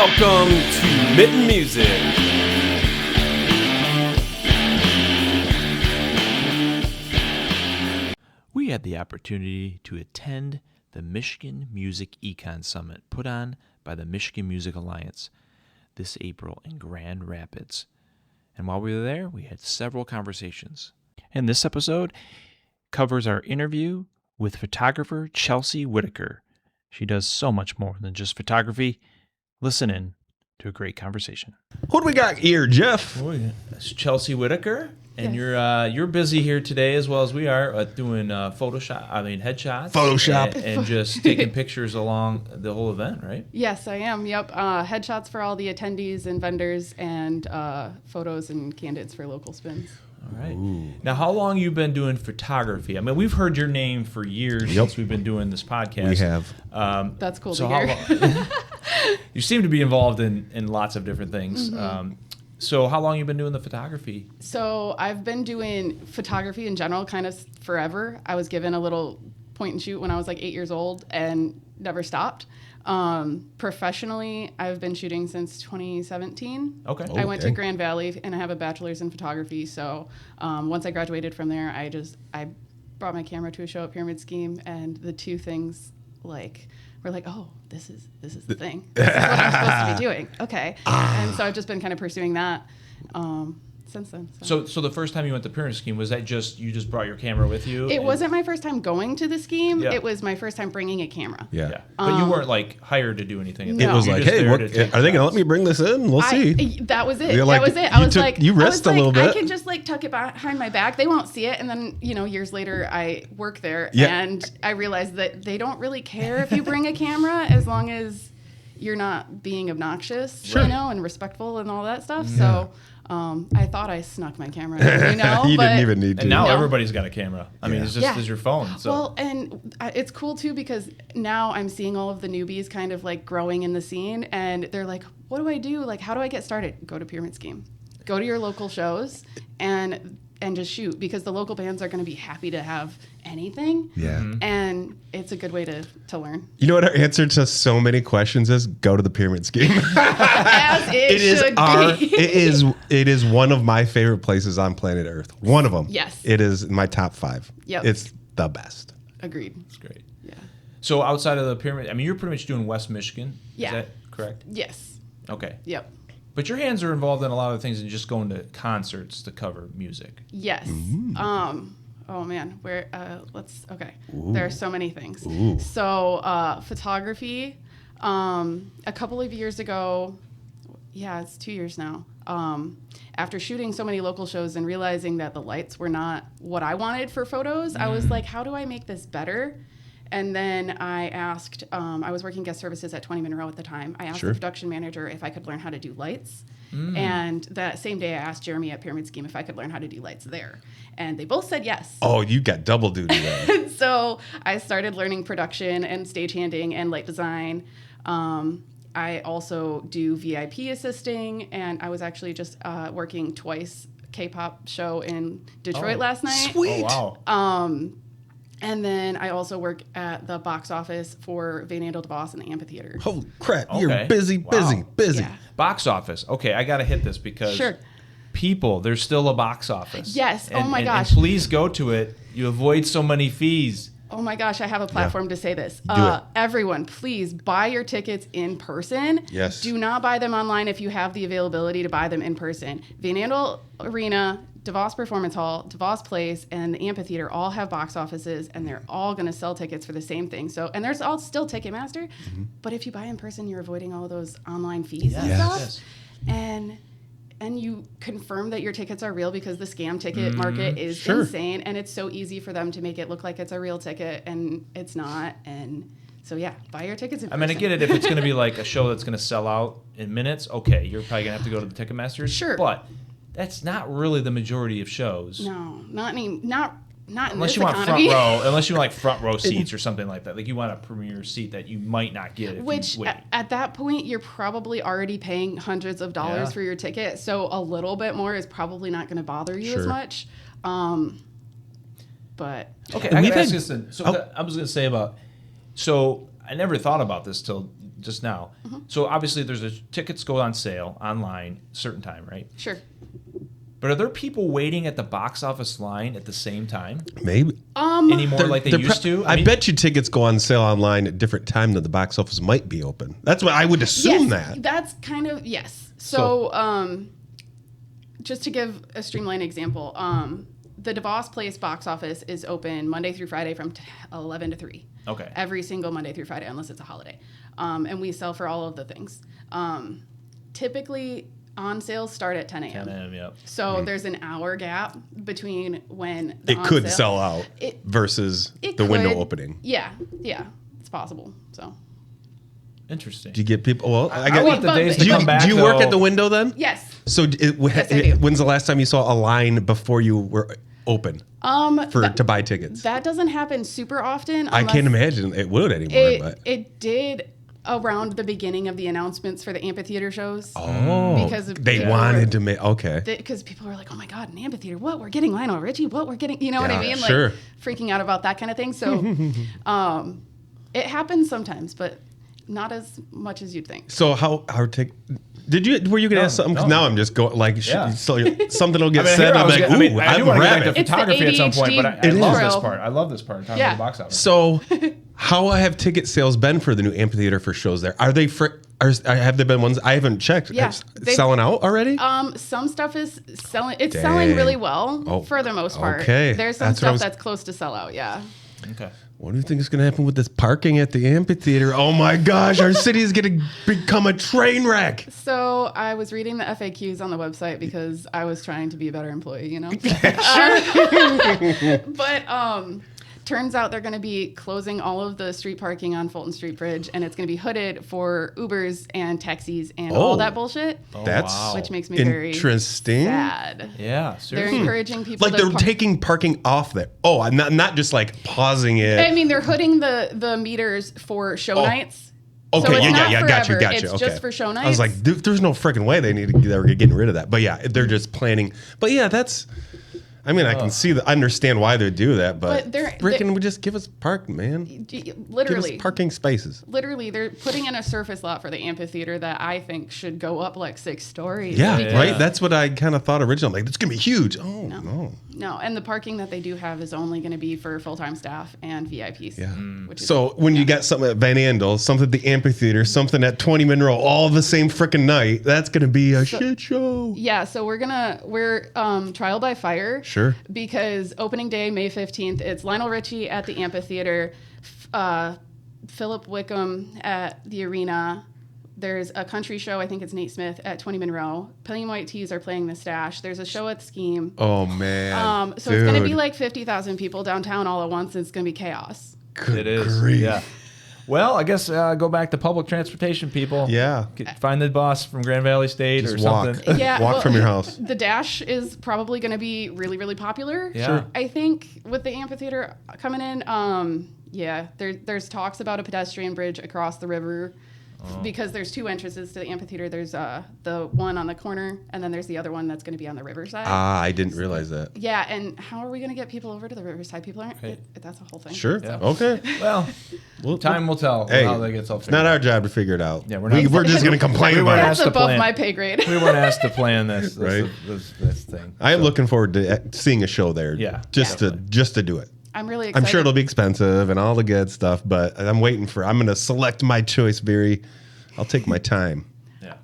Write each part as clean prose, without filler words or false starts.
Welcome to Mitten Music. We had the opportunity to attend the Michigan Music Econ Summit put on by the Michigan Music Alliance this April in Grand Rapids. And while we were there, we had several conversations. And this episode covers our interview with photographer Chelsea Whitaker. She does so much more than just photography. Listen in to a great conversation. What do we got here, Jeff? That's Chelsea Whitaker, and Yes. you're busy here today as well as we are doing headshots, and just taking pictures along the whole event, right? Yes, I am. Yep. Headshots for all the attendees and vendors, and photos and candidates for local spins. All right. Ooh. Now, how long you been doing photography? I mean, we've heard your name for years since we've been doing this podcast. We have. That's cool so to hear. You seem to be involved in lots of different things. Mm-hmm. So how long you been doing the photography? So I've been doing photography in general kind of forever. I was given a little point and shoot when I was like 8 years old and never stopped. Professionally, I've been shooting since 2017. Okay. I went to Grand Valley and I have a bachelor's in photography. So once I graduated from there, I brought my camera to a show at Pyramid Scheme, and the two things were like, oh, this is the thing. This is what I'm supposed to be doing. Okay. And so I've just been kind of pursuing that since then. So the first time you went to Pyramid Scheme, was that you just brought your camera with you? It wasn't my first time going to the scheme. Yeah. It was my first time bringing a camera. Yeah. But you weren't like hired to do anything. No. It was like, hey, are they going to let me bring this in? We'll see. That was it. You're That like- was it. I you was took- like, you risked a little bit. I can just like tuck it behind my back. They won't see it. And then, years later, I work there, Yeah. and I realized that they don't really care if you bring a camera as long as you're not being obnoxious, Sure. and respectful and all that stuff. So I thought I snuck my camera in, You but didn't even need to. And now No. everybody's got a camera. I mean, it's just your phone. So. Well, and it's cool too because now I'm seeing all of the newbies kind of like growing in the scene, and they're like, "What do I do? Like, how do I get started?" Go to Pyramid Scheme, go to your local shows, and just shoot, because the local bands are going to be happy to have anything. Yeah. And it's a good way to learn. You know what our answer to so many questions is? Go to the Pyramid Scheme. As it should be. It is one of my favorite places on planet Earth. One of them. Yes. It is my top 5. Yep. It's the best. Agreed. That's great. Yeah. So outside of the Pyramid, I mean, you're pretty much doing West Michigan. Yeah. Is that correct? Yes. Okay. Yep. But your hands are involved in a lot of things than just going to concerts to cover music. Yes. Oh man, there are so many things. Ooh. So photography, a couple of years ago, it's 2 years now. After shooting so many local shows and realizing that the lights were not what I wanted for photos, I was like, how do I make this better? And then I asked, I was working guest services at 20 Monroe at the time. I asked the production manager if I could learn how to do lights. And that same day I asked Jeremy at Pyramid Scheme if I could learn how to do lights there. And they both said yes. Oh, you got double duty then. So I started learning production and stagehanding and light design. I also do VIP assisting, and I was actually just working twice K-pop show in Detroit last night. Sweet. Oh, wow. And then I also work at the box office for Van Andel DeVos and the Amphitheater. Holy crap. Okay. You're busy. Yeah. Box office. Okay, I got to hit this because people, there's still a box office. Yes. And, oh my and gosh. please go to it. You avoid so many fees. Oh my gosh, I have a platform to say this. Do it. Everyone, please buy your tickets in person. Yes. Do not buy them online if you have the availability to buy them in person. Van Andel Arena, DeVos Performance Hall, DeVos Place, and the Amphitheater all have box offices, and they're all going to sell tickets for the same thing. So, and there's all still Ticketmaster, but if you buy in person, you're avoiding all those online fees and stuff. Yes. And you confirm that your tickets are real, because the scam ticket market is insane, and it's so easy for them to make it look like it's a real ticket, and it's not. And so, buy your tickets in person. I mean, I get it if it's going to be like a show that's going to sell out in minutes. Okay, you're probably going to have to go to the Ticketmasters. Sure. But that's not really the majority of shows. No, not in Unless this you want economy. front row seats or something like that. Like you want a premier seat that you might not get if Which you wait. at that point, you're probably already paying hundreds of dollars for your ticket. So a little bit more is probably not going to bother you as much. But Okay, I was going to say about. So I never thought about this till just now. So obviously there's tickets go on sale online certain time, right? Sure. But are there people waiting at the box office line at the same time Maybe. anymore like they used to? I bet you tickets go on sale online at different time than the box office might be open. That's what I would assume that. That's kind of, yes. So just to give a streamlined example, the DeVos Place box office is open Monday through Friday from 11 to 3. Okay. Every single Monday through Friday, unless it's a holiday. And we sell for all of the things. Typically, on sales start at 10 a.m. 10 a.m., yep. So there's an hour gap between when the It on could sale, sell out versus the window opening. Yeah, it's possible. So Interesting. Do you get people? Well, I want the days to come back. Do you work though. at the window then? yes. So I do. when's the last time you saw a line before you were open to buy tickets? That doesn't happen super often. I can't imagine it would anymore. But It did around the beginning of the announcements for the amphitheater shows. Because they wanted to make because people were like, "Oh my God, an amphitheater! What we're getting Lionel Richie? What we're getting?" You know what I mean? Like sure. freaking out about that kind of thing. So, it happens sometimes, but not as much as you'd think. So were you gonna ask something? Because now I'm just going something will get said. I'm like, ooh, I do want to get into It's the photography at some point, but I ADHD love this intro. part. I love this part. Talking Yeah. about the box office. So, how have ticket sales been for the new amphitheater for shows there? Are they have there been ones I haven't checked? Yeah, Selling out already? Some stuff is selling. It's selling really well for the most part. Okay. There's some stuff that's close to sell out. Yeah. Okay. What do you think is going to happen with this parking at the amphitheater? Oh my gosh, our city is going to become a train wreck. So I was reading the FAQs on the website because I was trying to be a better employee, you know? But turns out they're going to be closing all of the street parking on Fulton Street Bridge, and it's going to be hooded for Ubers and taxis and all that bullshit. That's which makes me very interesting. sad. Yeah, They're seriously. encouraging people Like to they're taking parking off there. Oh, I'm not just like pausing it. I mean, they're hooding the meters for show nights. Okay, So it's not gotcha. forever. It's okay. just for show nights. I was like, there's no freaking way they were getting rid of that. But yeah, they're just planning. But yeah, that's. I mean, I can understand why they do that, but freaking would just give us park, man. Literally. Give us parking spaces. Literally, they're putting in a surface lot for the amphitheater that I think should go up like 6 stories. Yeah, right? That's what I kind of thought originally. Like, it's going to be huge. Oh, no. No, and the parking that they do have is only going to be for full-time staff and VIPs. Yeah. Which is, So when you got something at Van Andel, something at the amphitheater, something at 20 Monroe, all the same freaking night, that's going to be a shit show. Yeah, so we're trial by fire. Sure. Because opening day, May 15th, it's Lionel Richie at the amphitheater, Philip Wickham at the arena. There's a country show, I think it's Nate Smith, at 20 Monroe. Plain White Tees are playing the Stash. There's a show at Scheme. Oh, man. So it's going to be like 50,000 people downtown all at once, and it's going to be chaos. Good It is. grief. Yeah. Well, I guess go back to public transportation, people. Yeah. Find the bus from Grand Valley State Just or walk. something. Yeah, Walk from your house. The Dash is probably going to be really, really popular. Yeah. Sure. I think with the amphitheater coming in, there's talks about a pedestrian bridge across the river. Because there's 2 entrances to the amphitheater. There's the one on the corner, and then there's the other one that's going to be on the riverside. I didn't realize that. Yeah, and how are we going to get people over to the riverside? People aren't. That's a whole thing. Sure. Yeah. Okay. Well, time will tell how that gets all it's figured not out. our job to figure it out. Yeah, we're just going to complain about That's it. above my pay grade. We weren't asked to plan this Right. this thing. I am looking forward to seeing a show there. Yeah, Just to do it. I'm really excited. I'm sure it'll be expensive and all the good stuff, but I'm going to select my choice very. I'll take my time. Yeah.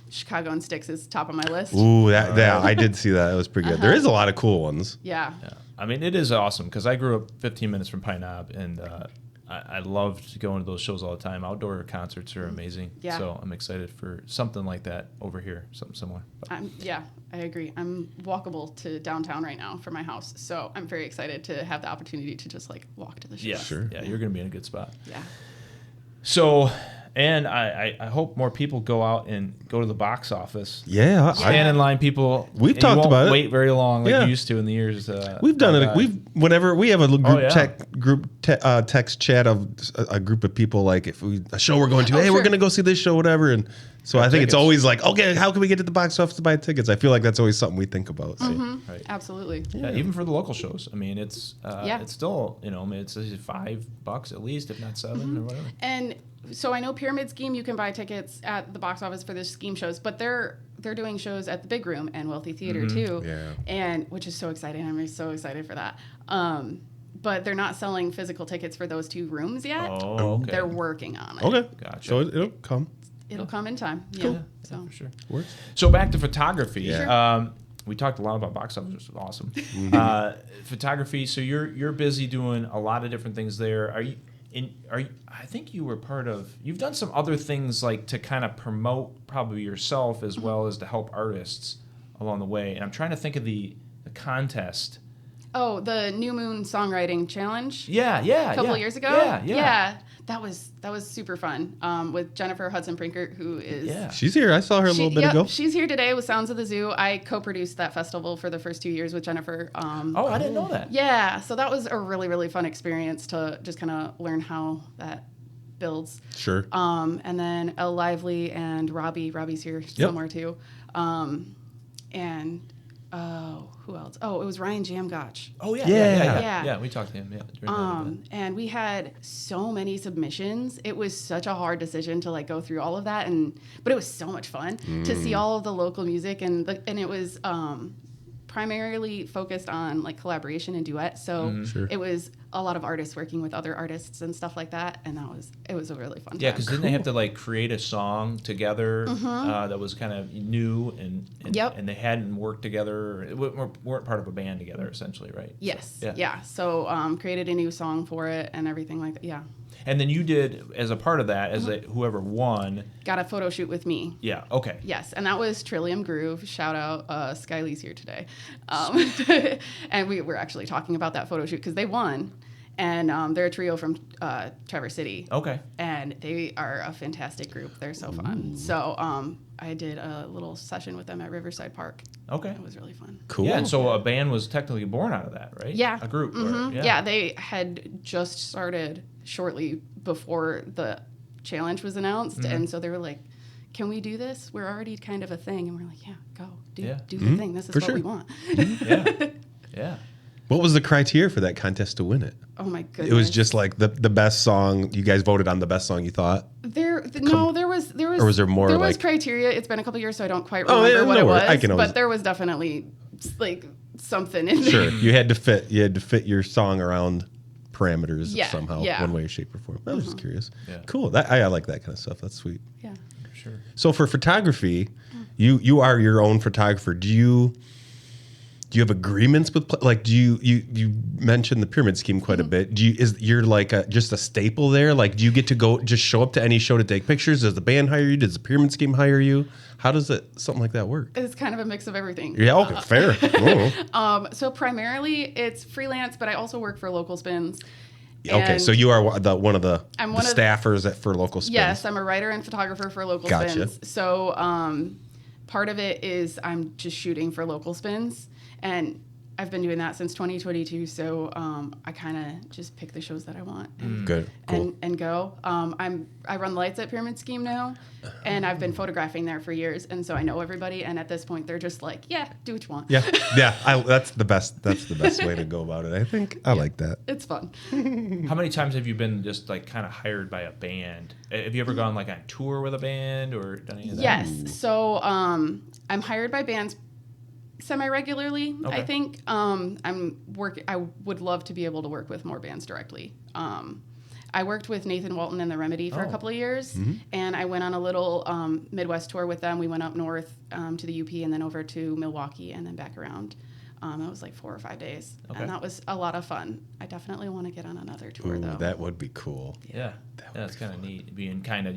Chicago and Styx is top of my list. Ooh, that I did see that. It was pretty good. There is a lot of cool ones. Yeah. I mean, it is awesome because I grew up 15 minutes from Pine Knob, and I loved going to those shows all the time. Outdoor concerts are amazing. Yeah. So I'm excited for something like that over here, something similar. But I agree. I'm walkable to downtown right now from my house, so I'm very excited to have the opportunity to just like walk to the show. yeah, Sure. Yeah, you're going to be in a good spot. Yeah. So, and I hope more people go out and go to the box office. Yeah. Stand in line, people. We've and talked you won't about it. wait very long like Yeah. you used to in the years. We've done it. Whenever we have a little group yeah. text chat of a group of people, like if a show we're going to, Oh, hey, we're sure. going to go see this show, whatever, and So I think it's always like, okay, how can we get to the box office to buy tickets? I feel like that's always something we think about. So. Right. Absolutely. Yeah, even for the local shows. I mean, it's still, you know, I mean, it's $5 at least, if not $7 or whatever. And so I know Pyramid Scheme, you can buy tickets at the box office for the Scheme shows, but they're doing shows at the Big Room and Wealthy Theater too. Yeah. And which is so exciting. I'm so excited for that. But they're not selling physical tickets for those 2 rooms yet. Oh, okay. They're working on it. Okay. Gotcha. So it'll come. It'll come in time. Cool. Yeah. So for sure. Works. So back to photography. Yeah. We talked a lot about box office, which was awesome. Photography. So you're busy doing a lot of different things there. I think you were part of. You've done some other things like to kind of promote probably yourself as well as to help artists along the way. And I'm trying to think of the contest. Oh, the New Moon Songwriting Challenge. Yeah. A couple of years ago. Yeah. That was super fun with Jennifer Hudson-Prinkert, who is... Yeah. She's here. I saw her a little bit ago. She's here today with Sounds of the Zoo. I co-produced that festival for the first 2 years with Jennifer. I didn't know that. Yeah, so that was a really, really fun experience to just kind of learn how that builds. Sure. And then Elle Lively and Robbie. Robbie's here somewhere too. And... who else? Oh, it was Ryan Jamgotch. Oh, yeah. We talked to him, and we had so many submissions. It was such a hard decision to like go through all of that, but it was so much fun to see all of the local music, and it was primarily focused on like collaboration and duet. So it was a lot of artists working with other artists and stuff like that, and it was a really fun time. Yeah, because didn't they have to like create a song together that was kind of new and they hadn't worked together, weren't part of a band together essentially, right? Yes. So created a new song for it and everything like that. Yeah. And then you did, as a part of that, whoever won... Got a photo shoot with me. Yeah, okay. Yes, and that was Trillium Groove. Shout out, Skylee's here today. And we were actually talking about that photo shoot because they won. And they're a trio from Traverse City. Okay. And they are a fantastic group. They're so fun. So I did a little session with them at Riverside Park. Okay. It was really fun. Cool. Yeah, and so a band was technically born out of that, right? Yeah. A group. Yeah, they had just started shortly before the challenge was announced. And so they were like, can we do this? We're already kind of a thing. And we're like, yeah, go. Do the thing. This is what we want. Yeah. What was the criteria for that contest to win it? Oh my goodness! It was just like the best song. You guys voted on the best song you thought. There was. Or was there more? There was criteria. It's been a couple years, so I don't quite remember what it was. But there was definitely like something in there. Sure, you had to fit your song around parameters somehow, one way, shape, or form. I was just curious. Yeah. Cool. I like that kind of stuff. That's sweet. Yeah, sure. So for photography, you are your own photographer. Do you have agreements with do you mentioned the Pyramid Scheme quite a bit? You're like just a staple there? Like, do you get to go just show up to any show to take pictures? Does the band hire you? Does the Pyramid Scheme hire you? How does something like that work? It's kind of a mix of everything. Yeah, okay, fair. So primarily it's freelance, but I also work for Local Spins. Okay, so you are one of the staffers for Local Spins. Yes, I'm a writer and photographer for Local Spins. So part of it is I'm just shooting for Local Spins. And I've been doing that since 2022, so I kind of just pick the shows that I want and go. I run lights at Pyramid Scheme now, and I've been photographing there for years, and so I know everybody. And at this point, they're just like, "Yeah, do what you want." Yeah. That's the best. That's the best way to go about it. I think I like that. It's fun. How many times have you been just like kind of hired by a band? Have you ever gone like on tour with a band or done any of that? Yes. So I'm hired by bands semi-regularly. I think I would love to be able to work with more bands directly. I worked with Nathan Walton and The Remedy for a couple of years, and I went on a little Midwest tour with them. We went up north to the UP and then over to Milwaukee and then back around. It was like 4 or 5 days, and that was a lot of fun. I definitely want to get on another tour, though. That would be cool. Yeah, that's kind of neat. Being kind of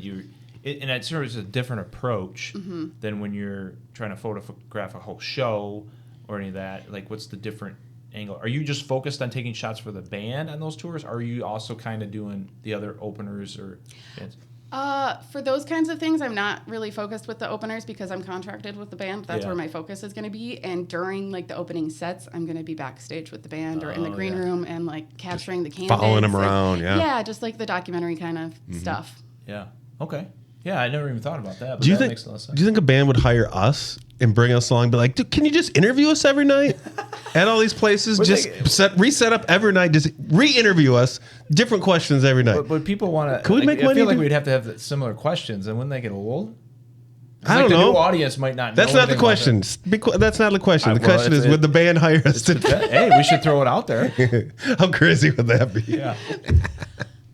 and it sort of is a different approach than when you're trying to photograph a whole show or any of that. Like, what's the different angle? Are you just focused on taking shots for the band on those tours? Or are you also kind of doing the other openers or bands? For those kinds of things, I'm not really focused with the openers because I'm contracted with the band. That's where my focus is going to be. And during like the opening sets, I'm going to be backstage with the band or in the green room and like capturing the canvas. Following them around, Yeah, just like the documentary kind of stuff. Yeah. Okay. Yeah, I never even thought about that. But Do you that think? makes a lot of sense. Do you think a band would hire us and bring us along? And be like, dude, can you just interview us every night at all these places? Reset up every night. Just re-interview us. Different questions every night. But people want to. Could we make I money feel like do- we'd have to have similar questions, and wouldn't they get old? I don't The know. new audience might not. That's know not the anything about question. That's not the question. The well, question is, would the band hire us to? that. Hey, we should throw it out there. How crazy would that be? Yeah.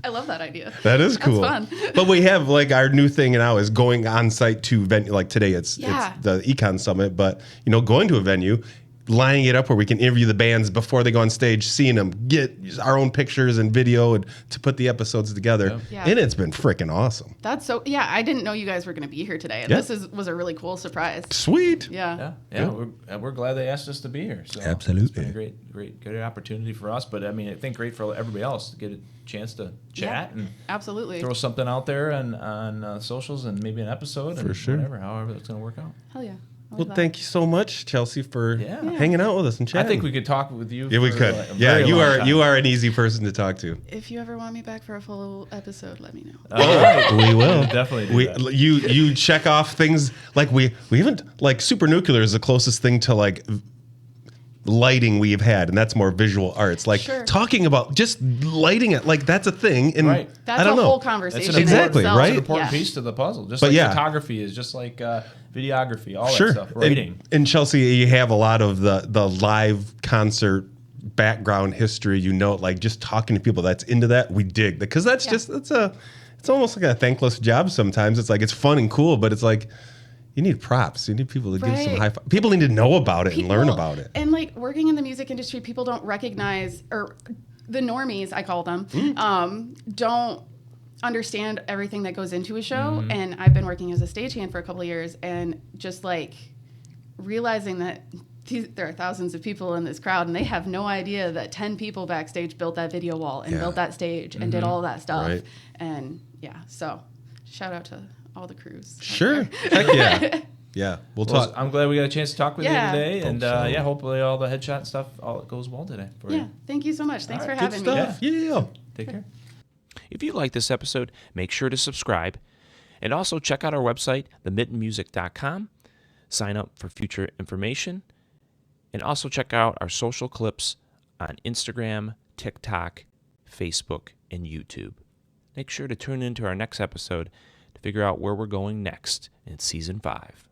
I love that idea. That is cool. That's fun. But we have like our new thing now is going on site to venue. Like today, it's Yeah. the Econ Summit. But going to a venue, lining it up where we can interview the bands before they go on stage, seeing them, get our own pictures and video, and to put the episodes together. Yeah. And it's been freaking awesome. That's so. Yeah, I didn't know you guys were going to be here today, and Yeah. this was a really cool surprise. Sweet. Yeah. Yeah. We're glad they asked us to be here. So Absolutely. it's been a great opportunity for us. But I mean, I think great for everybody else to get a chance to chat and Absolutely. throw something out there on socials and maybe an episode and sure. whatever, however it's going to work out. Hell yeah. I love Well, that. thank you so much, Chelsea, for Yeah. hanging out with us and I chatting. think we could talk with you. Yeah, we for, could. like, a Yeah, very you long are time. you are an easy person to talk to. If you ever want me back for a full episode, let me know. All right. We will Definitely do We that. you check off things like we haven't like super nuclear is the closest thing to like lighting we've had, and that's more visual arts. Like Sure. talking about just lighting it, like that's a thing. And Right. That's I don't a know. whole That's conversation. an in Exactly, itself. right? It's an important Yeah. piece to the puzzle. Just But like yeah. photography is, just like videography, all Sure. that stuff. Writing. And Chelsea, you have a lot of the live concert background history. Like just talking to people that's into that, we dig because that's Yeah. just it's almost like a thankless job sometimes. It's like it's fun and cool, but it's like you need props. You need people to give some Right. high five. People need to know about it and learn People- about it. And like working in the music industry, people don't recognize, or the normies, I call them, don't understand everything that goes into a show. And I've been working as a stagehand for a couple of years, and just like realizing that there are thousands of people in this crowd, and they have no idea that 10 people backstage built that video wall and Yeah. built that stage and did all of that stuff. Right. And yeah, so shout out to all the crews. out Sure. there. Heck yeah. Yeah. We'll Well, talk. I'm glad we got a chance to talk with Yeah. you today, and so. yeah, hopefully all the headshot stuff all goes well today for Yeah, you. thank you so much. Thanks All for right, having Good me. stuff. Yeah. Take care. If you like this episode, make sure to subscribe. And also check out our website, themittenmusic.com. Sign up for future information. And also check out our social clips on Instagram, TikTok, Facebook, and YouTube. Make sure to tune into our next episode to figure out where we're going next in Season 5.